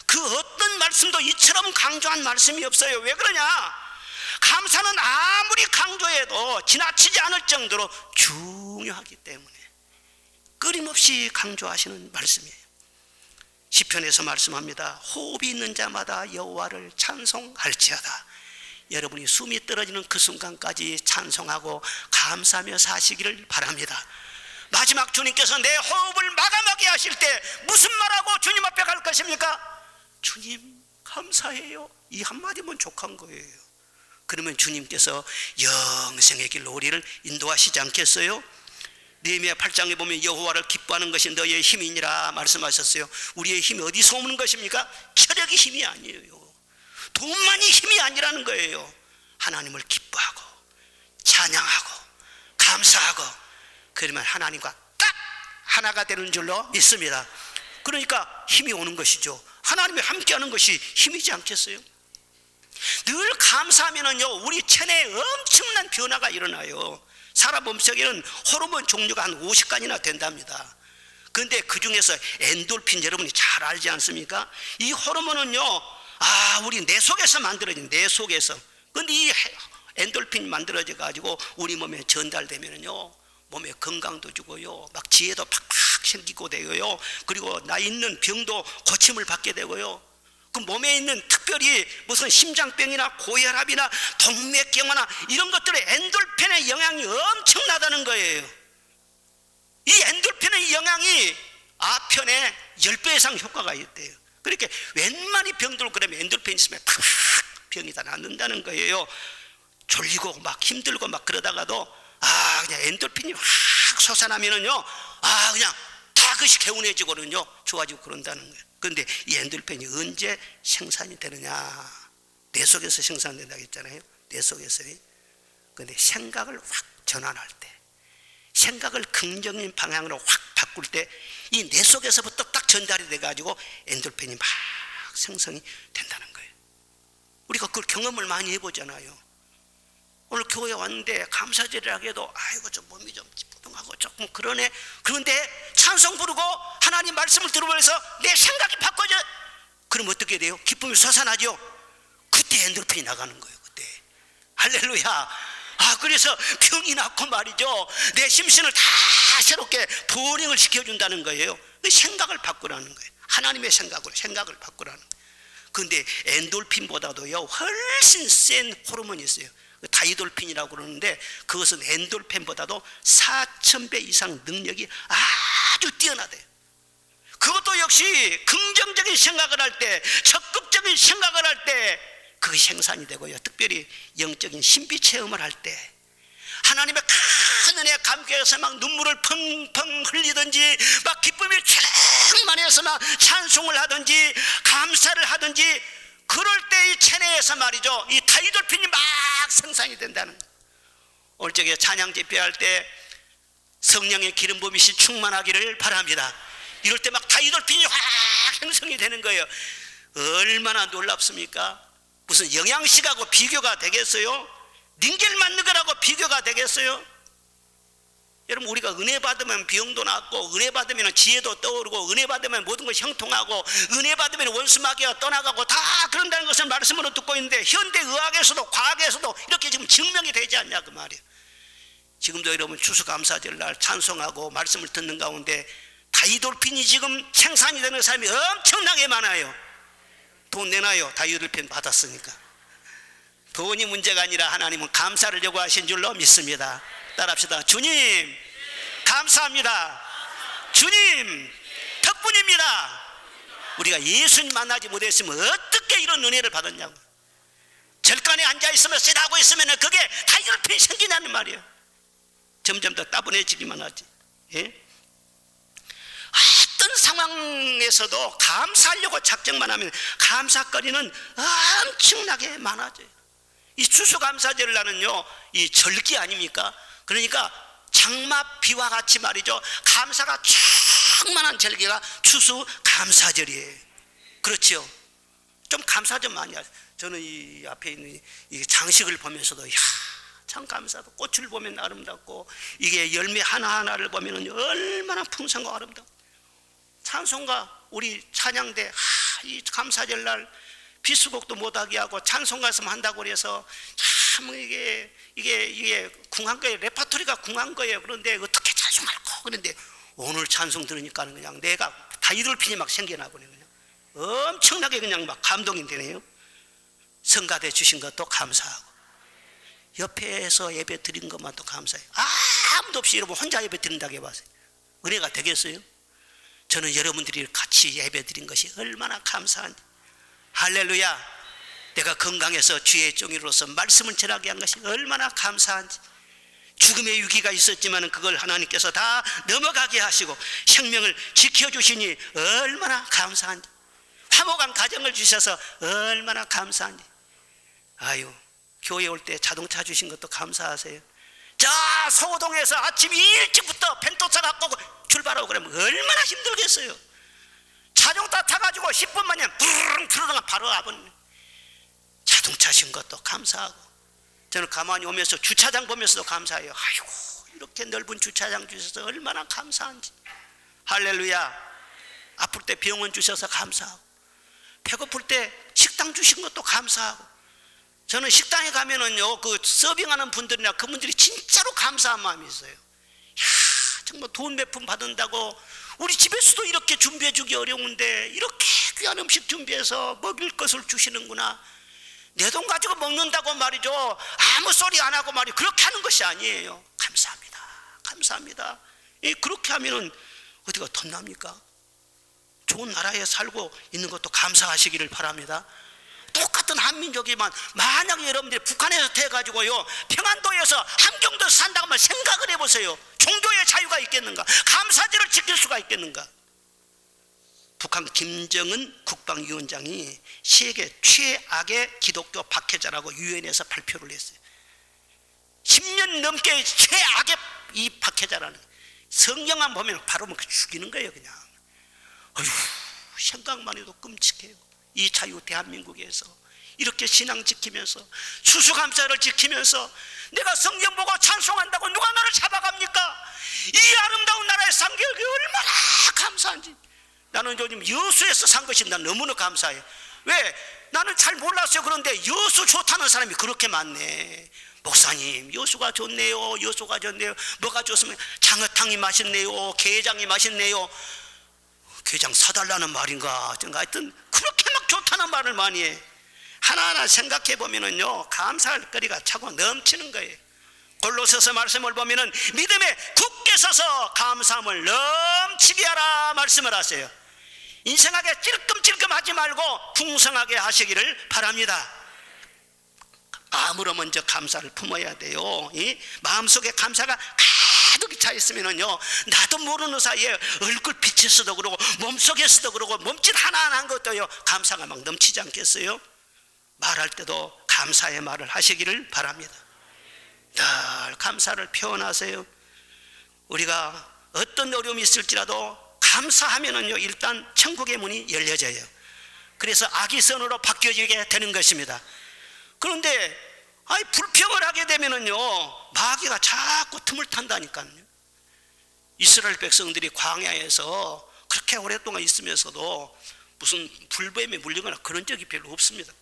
그 어떤 말씀도 이처럼 강조한 말씀이 없어요. 왜 그러냐? 감사는 아무리 강조해도 지나치지 않을 정도로 중요하기 때문에 끊임없이 강조하시는 말씀이에요. 시편에서 말씀합니다. 호흡이 있는 자마다 여호와를 찬송할지어다. 여러분이 숨이 떨어지는 그 순간까지 찬송하고 감사하며 사시기를 바랍니다. 마지막 주님께서 내 호흡을 마감하게 하실 때 무슨 말하고 주님 앞에 갈 것입니까? 주님 감사해요. 이 한마디면 족한 거예요. 그러면 주님께서 영생의 길로 우리를 인도하시지 않겠어요? 느헤미야 8장에 보면 여호와를 기뻐하는 것이 너희의 힘이니라 말씀하셨어요. 우리의 힘이 어디서 오는 것입니까? 체력이 힘이 아니에요. 돈만이 힘이 아니라는 거예요. 하나님을 기뻐하고 찬양하고 감사하고 그러면 하나님과 딱 하나가 되는 줄로 믿습니다. 그러니까 힘이 오는 것이죠. 하나님이 함께하는 것이 힘이지 않겠어요? 늘 감사하면은요, 우리 체내에 엄청난 변화가 일어나요. 사람 몸속에는 호르몬 종류가 한 50가지나 된답니다. 그런데 그 중에서 엔돌핀 여러분이 잘 알지 않습니까? 이 호르몬은요, 우리 내 속에서 만들어진, 내 속에서. 그런데 이 엔돌핀이 만들어져 가지고 우리 몸에 전달되면은요, 몸에 건강도 주고요, 막 지혜도 팍팍 생기고 되고요, 그리고 나 있는 병도 고침을 받게 되고요. 그 몸에 있는 특별히 무슨 심장병이나 고혈압이나 동맥경화나 이런 것들의 엔돌핀의 영향이 엄청나다는 거예요. 이 엔돌핀의 영향이 아편에 10배 이상 효과가 있대요. 그렇게 웬만히 병들 그러면 엔돌핀 있으면 팍팍 병이 다 낫는다는 거예요. 졸리고 막 힘들고 막 그러다가도 그냥 엔돌핀이 확 솟아나면은요, 그냥 다 그것이 개운해지거든요. 좋아지고 그런다는 거예요. 그런데 이 엔돌핀이 언제 생산이 되느냐? 내 속에서 생산된다고 했잖아요. 내 속에서요. 그런데 생각을 확 전환할 때, 생각을 긍정적인 방향으로 확 바꿀 때 이 내 속에서부터 딱 전달이 돼가지고 엔돌핀이 막 생성이 된다는 거예요. 우리가 그걸 경험을 많이 해보잖아요. 오늘 교회에 왔는데 감사제를 하게도 아이고 좀 몸이 좀 찌뿌둥하고 조금 그러네. 그런데 찬송 부르고 하나님 말씀을 들으면서 내 생각이 바꿔져. 그럼 어떻게 돼요? 기쁨이 솟아나죠. 그때 엔돌핀이 나가는 거예요. 그때 할렐루야. 그래서 병이 낫고 말이죠, 내 심신을 다 새롭게 보링을 시켜준다는 거예요. 생각을 바꾸라는 거예요. 하나님의 생각을 바꾸라는 거예요. 그런데 엔돌핀보다도요 훨씬 센 호르몬이 있어요. 다이돌핀이라고 그러는데 그것은 엔돌핀보다도 4000배 이상 능력이 아주 뛰어나대요. 그것도 역시 긍정적인 생각을 할 때, 적극적인 생각을 할 때 그게 생산이 되고요. 특별히 영적인 신비 체험을 할 때 하나님의 큰 은혜에 감격해서 막 눈물을 펑펑 흘리든지 막 기쁨이 충만해서 막 찬송을 하든지 감사를 하든지 그럴 때 이 체내에서 말이죠, 이 다이돌핀이 막 생산이 된다는 거예요. 오늘 저기 찬양 집회할 때 성령의 기름 부으심이 충만하기를 바랍니다. 이럴 때 막 다이돌핀이 확 형성이 되는 거예요. 얼마나 놀랍습니까? 무슨 영양식하고 비교가 되겠어요? 닌겔 맞는 거라고 비교가 되겠어요? 여러분, 우리가 은혜 받으면 병도 낫고, 은혜 받으면 지혜도 떠오르고, 은혜 받으면 모든 것이 형통하고, 은혜 받으면 원수마귀가 떠나가고, 다 그런다는 것을 말씀으로 듣고 있는데, 현대의학에서도 과학에서도 이렇게 지금 증명이 되지 않냐 그 말이에요. 지금도 여러분 추수감사절날 찬송하고 말씀을 듣는 가운데 다이돌핀이 지금 생산이 되는 사람이 엄청나게 많아요. 돈 내놔요. 다이돌핀 받았으니까. 돈이 문제가 아니라 하나님은 감사를 요구하신 줄로 믿습니다. 따라합시다. 주님 감사합니다. 주님 덕분입니다. 우리가 예수님 만나지 못했으면 어떻게 이런 은혜를 받았냐고. 절간에 앉아있으면 쓰다고 있으면 그게 다이돌핀이 생기냐는 말이에요. 점점 더 따분해지기만 하지. 예? 어떤 상황에서도 감사하려고 작정만 하면 감사거리는 엄청나게 많아져요. 이 추수감사절날은요, 이 절기 아닙니까? 그러니까 장마 비와 같이 말이죠, 감사가 충만한 절기가 추수감사절이에요. 그렇죠? 좀 감사 좀 많이 하세요. 저는 이 앞에 있는 이 장식을 보면서도 참 감사하다. 꽃을 보면 아름답고, 이게 열매 하나하나를 보면 얼마나 풍성하고 아름답고, 찬송가 우리 찬양대 이 감사절날 비수곡도 못하게 하고 찬송가였으면 한다고 그래서 참 이게 궁한 거예요. 레파토리가 궁한 거예요. 그런데 어떻게 찬송할까? 그런데 오늘 찬송 들으니까 그냥 내가 다이돌핀이 막 생겨나고 그냥 엄청나게 그냥 막 감동이 되네요. 성가대 주신 것도 감사하고, 옆에서 예배 드린 것만도 감사해요. 아무도 없이 여러분 혼자 예배 드린다고 해봤어요. 은혜가 되겠어요? 저는 여러분들이 같이 예배 드린 것이 얼마나 감사한지. 할렐루야. 내가 건강해서 주의 종이로서 말씀을 전하게 한 것이 얼마나 감사한지. 죽음의 위기가 있었지만 그걸 하나님께서 다 넘어가게 하시고 생명을 지켜주시니 얼마나 감사한지. 화목한 가정을 주셔서 얼마나 감사한지. 아유, 교회 올 때 자동차 주신 것도 감사하세요. 자, 서호동에서 아침 일찍부터 펜토차 갖고 출발하고 그러면 얼마나 힘들겠어요. 자동차 타가지고 10분 만에 부르릉 바로 와버리네. 자동차 신 것도 감사하고, 저는 가만히 오면서 주차장 보면서도 감사해요. 아이고, 이렇게 넓은 주차장 주셔서 얼마나 감사한지. 할렐루야. 아플 때 병원 주셔서 감사하고, 배고플 때 식당 주신 것도 감사하고. 저는 식당에 가면은요, 그 서빙하는 분들이나 그분들이 진짜로 감사한 마음이 있어요. 야, 정말 돈 몇 푼 받는다고 우리 집에서도 이렇게 준비해 주기 어려운데 이렇게 귀한 음식 준비해서 먹일 것을 주시는구나. 내 돈 가지고 먹는다고 말이죠, 아무 소리 안 하고 말이죠, 그렇게 하는 것이 아니에요. 감사합니다. 감사합니다. 그렇게 하면은 어디가 덧납니까? 좋은 나라에 살고 있는 것도 감사하시기를 바랍니다. 똑같은 한민족이만 만약에 여러분들이 북한에서 태가지고요 평안도에서 함경도에서 산다고 하면 생각을 해보세요. 종교의 자유가 있겠는가? 감사절을 지킬 수가 있겠는가? 북한 김정은 국방위원장이 세계 최악의 기독교 박해자라고 유엔에서 발표를 했어요. 10년 넘게 최악의 이 박해자라는, 성경만 보면 바로 죽이는 거예요. 그냥 어휴, 생각만 해도 끔찍해요. 이 자유 대한민국에서 이렇게 신앙 지키면서 추수감사를 지키면서 내가 성경 보고 찬송한다고 누가 나를 잡아갑니까? 이 아름다운 나라의 산 게 얼마나 감사한지. 나는 요즘 여수에서 산 것이 난 너무나 감사해. 왜? 나는 잘 몰랐어요. 그런데 여수 좋다는 사람이 그렇게 많네. 목사님, 여수가 좋네요. 여수가 좋네요. 뭐가 좋으면 장어탕이 맛있네요. 게장이 맛있네요. 게장 사달라는 말인가? 하여튼 그렇게 막 좋다는 말을 많이 해. 하나하나 생각해 보면은요, 감사할 거리가 차고 넘치는 거예요. 골로새서 말씀을 보면은 믿음에 굳게 서서 감사함을 넘치게 하라 말씀을 하세요. 인생하게 찔끔찔끔 하지 말고 풍성하게 하시기를 바랍니다. 마음으로 먼저 감사를 품어야 돼요. 이 마음속에 감사가 가득 차 있으면은요, 나도 모르는 사이에 얼굴 빛에서도 그러고 몸속에서도 그러고 몸짓 하나하나 한 것도요 감사가 막 넘치지 않겠어요? 말할 때도 감사의 말을 하시기를 바랍니다. 늘 감사를 표현하세요. 우리가 어떤 어려움이 있을지라도 감사하면은요 일단 천국의 문이 열려져요. 그래서 악의선으로 바뀌어지게 되는 것입니다. 그런데 불평을 하게 되면은요 마귀가 자꾸 틈을 탄다니까요. 이스라엘 백성들이 광야에서 그렇게 오랫동안 있으면서도 무슨 불뱀에 물리거나 그런 적이 별로 없습니다.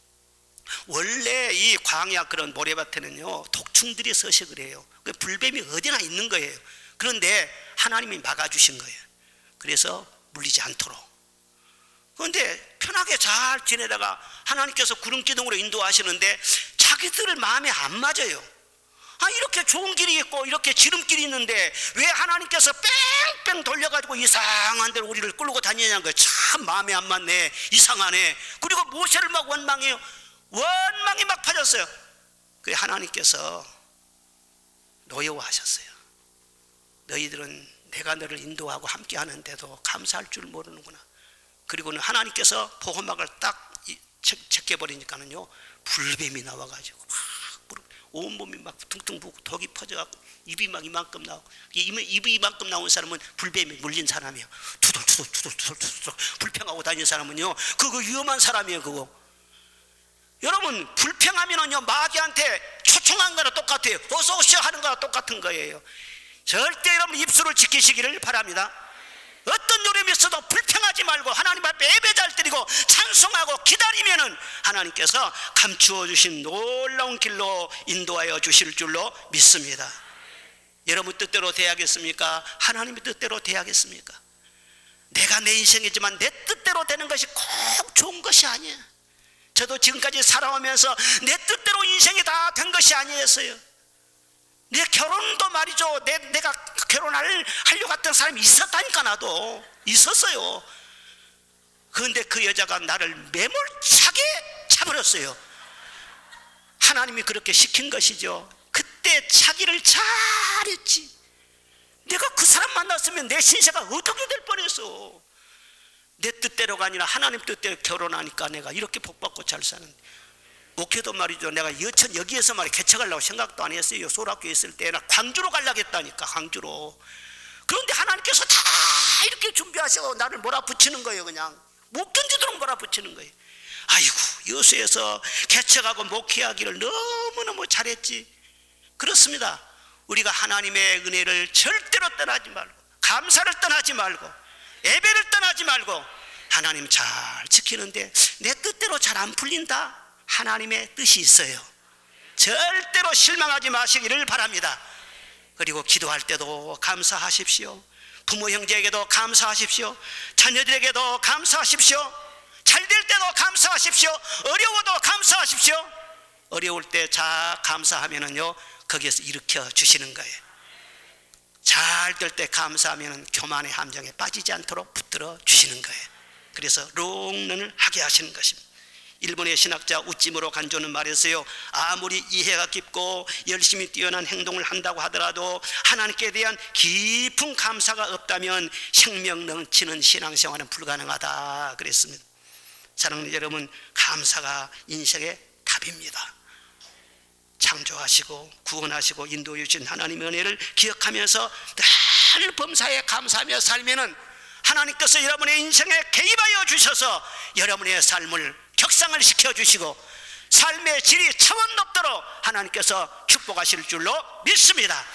원래 이 광야 그런 모래밭에는요 독충들이 서식을 해요. 불뱀이 어디나 있는 거예요. 그런데 하나님이 막아주신 거예요. 그래서 물리지 않도록. 그런데 편하게 잘 지내다가 하나님께서 구름기둥으로 인도하시는데 자기들 마음에 안 맞아요. 이렇게 좋은 길이 있고 이렇게 지름길이 있는데 왜 하나님께서 뺑뺑 돌려가지고 이상한 데로 우리를 끌고 다니냐는 거예요. 참 마음에 안 맞네, 이상하네. 그리고 모세를 막 원망해요. 원망이 막 퍼졌어요. 그 하나님께서 노여워하셨어요. 너희들은 내가 너를 인도하고 함께 하는데도 감사할 줄 모르는구나. 그리고는 하나님께서 보호막을 딱 제껴버리니까는요 불뱀이 나와가지고 막 온몸이 막 퉁퉁 부고 독이 퍼져갖고 입이 막 이만큼 나오고, 입이 이만큼 나온 사람은 불뱀이 물린 사람이에요. 투덜투덜 불평하고 다니는 사람은요 그거 위험한 사람이에요. 그거 여러분 불평하면은요 마귀한테 초청한 거랑 똑같아요. 어서 오시오 하는 거랑 똑같은 거예요. 절대 여러분 입술을 지키시기를 바랍니다. 어떤 요령이 있어도 불평하지 말고 하나님 앞에 예배 잘 드리고 찬송하고 기다리면은 하나님께서 감추어 주신 놀라운 길로 인도하여 주실 줄로 믿습니다. 여러분 뜻대로 돼야겠습니까? 하나님의 뜻대로 돼야겠습니까? 내가 내 인생이지만 내 뜻대로 되는 것이 꼭 좋은 것이 아니에요. 저도 지금까지 살아오면서 내 뜻대로 인생이 다 된 것이 아니었어요. 내 결혼도 말이죠. 내가 하려고 했던 사람이 있었다니까. 나도 있었어요. 그런데 그 여자가 나를 매몰차게 차버렸어요. 하나님이 그렇게 시킨 것이죠. 그때 차기를 잘했지. 내가 그 사람 만났으면 내 신세가 어떻게 될 뻔했어. 내 뜻대로가 아니라 하나님 뜻대로 결혼하니까 내가 이렇게 복받고 잘 사는데, 목회도 말이죠. 내가 여천 여기에서 말이 개척하려고 생각도 안 했어요. 소락교에 있을 때나 광주로 가려고 했다니까. 광주로. 그런데 하나님께서 다 이렇게 준비하셔서 나를 몰아붙이는 거예요. 그냥 못 견디도록 몰아붙이는 거예요. 아이고 여수에서 개척하고 목회하기를 너무너무 잘했지. 그렇습니다. 우리가 하나님의 은혜를 절대로 떠나지 말고, 감사를 떠나지 말고, 예배를 떠나지 말고 하나님 잘 지키는데 내 뜻대로 잘 안 풀린다. 하나님의 뜻이 있어요. 절대로 실망하지 마시기를 바랍니다. 그리고 기도할 때도 감사하십시오. 부모 형제에게도 감사하십시오. 자녀들에게도 감사하십시오. 잘 될 때도 감사하십시오. 어려워도 감사하십시오. 어려울 때 잘 감사하면은요 거기에서 일으켜 주시는 거예요. 잘 될 때 감사하면은 교만의 함정에 빠지지 않도록 붙들어 주시는 거예요. 그래서 롱런을 하게 하시는 것입니다. 일본의 신학자 우찌무로 간조는 말했어요. 아무리 이해가 깊고 열심히 뛰어난 행동을 한다고 하더라도 하나님께 대한 깊은 감사가 없다면 생명 넘치는 신앙생활은 불가능하다 그랬습니다. 사랑하는 여러분, 감사가 인생의 답입니다. 창조하시고 구원하시고 인도해 주신 하나님의 은혜를 기억하면서 늘 범사에 감사하며 살면은 하나님께서 여러분의 인생에 개입하여 주셔서 여러분의 삶을 격상을 시켜주시고 삶의 질이 차원 높도록 하나님께서 축복하실 줄로 믿습니다.